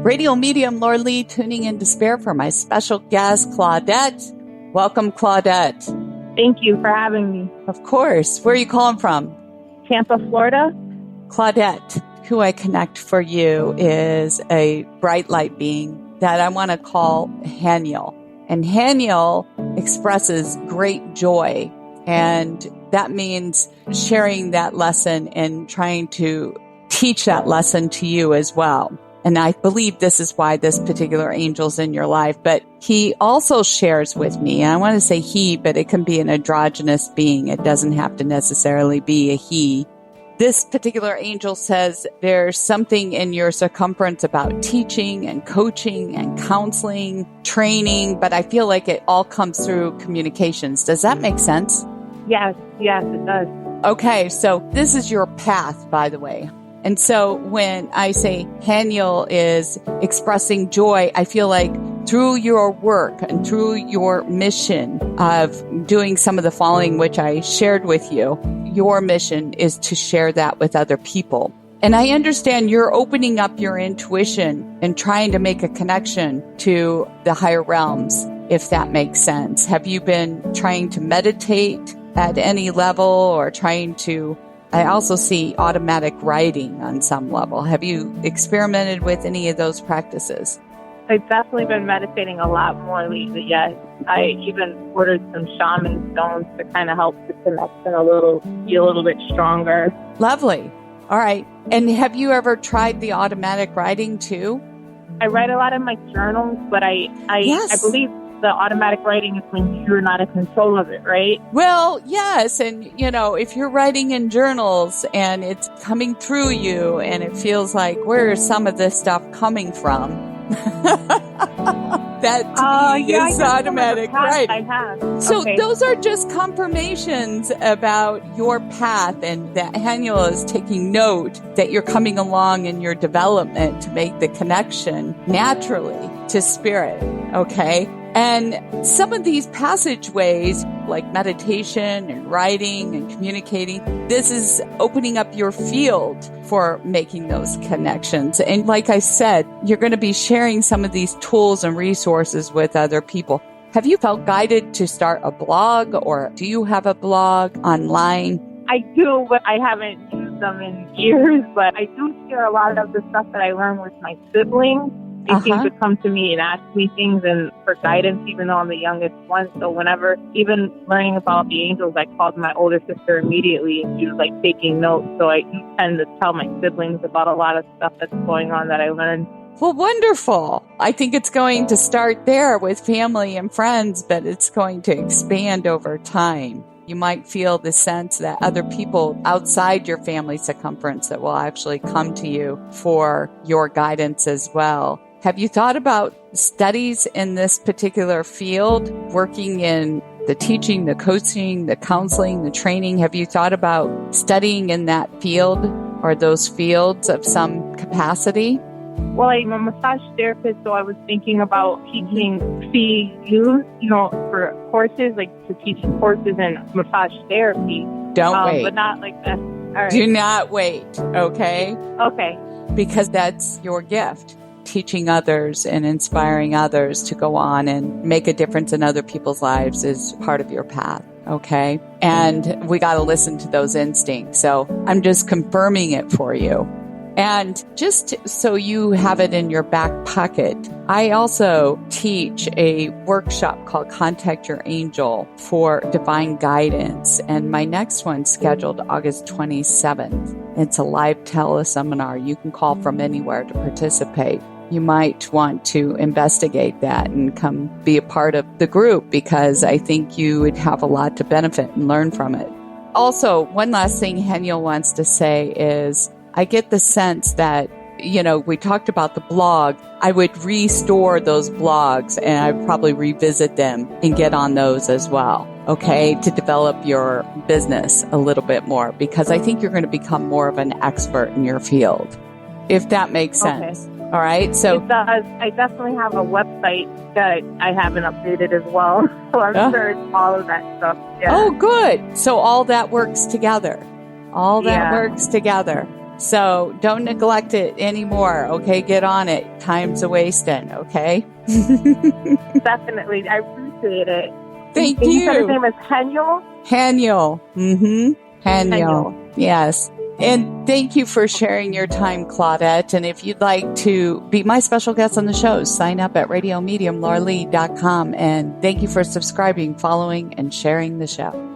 Radio medium Lord Lee tuning in despair for my special guest, Claudette. Welcome, Claudette. Thank you for having me. Of course. Where are you calling from? Tampa, Florida. Claudette, who I connect for you is a bright light being that I want to call Haniel. And Haniel expresses great joy. And that means sharing that lesson and trying to teach that lesson to you as well. And I believe this is why this particular angel's in your life. But he also shares with me, and I want to say he, but it can be an androgynous being. It doesn't have to necessarily be a he. This particular angel says there's something in your circumference about teaching and coaching and counseling, training, but I feel like it all comes through communications. Does that make sense? Yes, it does. Okay, so this is your path, by the way. And so when I say Haniel is expressing joy, I feel like through your work and through your mission of doing some of the following, which I shared with you, your mission is to share that with other people. And I understand you're opening up your intuition and trying to make a connection to the higher realms, if that makes sense. Have you been trying to meditate at any level or trying to... I also see automatic writing on some level. Have you experimented with any of those practices? I've definitely been meditating a lot more lately, yes. I even ordered some shaman stones to kind of help the connection be a little bit stronger. Lovely. All right. And have you ever tried the automatic writing too? I write a lot in my journals, but I believe the automatic writing is when you're not in control of it, right? Well, yes. And, if you're writing in journals and it's coming through you and it feels like, where is some of this stuff coming from? That to me is automatic writing. I have. So okay. Those are just confirmations about your path, and that Haniel is taking note that you're coming along in your development to make the connection naturally to spirit. Okay. And some of these passageways, like meditation and writing and communicating, this is opening up your field for making those connections. And like I said, you're going to be sharing some of these tools and resources with other people. Have you felt guided to start a blog, or do you have a blog online? I do, but I haven't used them in years. But I do share a lot of the stuff that I learned with my siblings. They seem to come to me and ask me things and for guidance, even though I'm the youngest one. So whenever, even learning about the angels, I called my older sister immediately, and she was like taking notes. So I do tend to tell my siblings about a lot of stuff that's going on that I learned. Well, wonderful. I think it's going to start there with family and friends, but it's going to expand over time. You might feel the sense that other people outside your family circumference that will actually come to you for your guidance as well. Have you thought about studies in this particular field, working in the teaching, the coaching, the counseling, the training? Have you thought about studying in that field or those fields of some capacity? Well, I'm a massage therapist, so I was thinking about teaching CUs, for courses, like to teach courses in massage therapy. Don't wait. But not like that. All right. Do not wait, okay? Okay. Because that's your gift. Teaching others and inspiring others to go on and make a difference in other people's lives is part of your path, okay? And we got to listen to those instincts. So I'm just confirming it for you. And just so you have it in your back pocket, I also teach a workshop called Contact Your Angel for Divine Guidance. And my next one's scheduled August 27th. It's a live teleseminar. You can call from anywhere to participate. You might want to investigate that and come be a part of the group, because I think you would have a lot to benefit and learn from it. Also, one last thing Haniel wants to say is, I get the sense that, we talked about the blog. I would restore those blogs and I'd probably revisit them and get on those as well, okay, to develop your business a little bit more, because I think you're going to become more of an expert in your field, if that makes sense. Okay. All right. So it does. I definitely have a website that I haven't updated as well. So I'm sure it's all of that stuff. Yeah. Oh, good. So all that works together. All that works together. So don't neglect it anymore. Okay. Get on it. Time's a wasting. Okay. Definitely. I appreciate it. Thank and you. You said his name is Haniel? Haniel. Haniel. Yes. And thank you for sharing your time, Claudette. And if you'd like to be my special guest on the show, sign up at radiomediumlauralee.com. And thank you for subscribing, following, and sharing the show.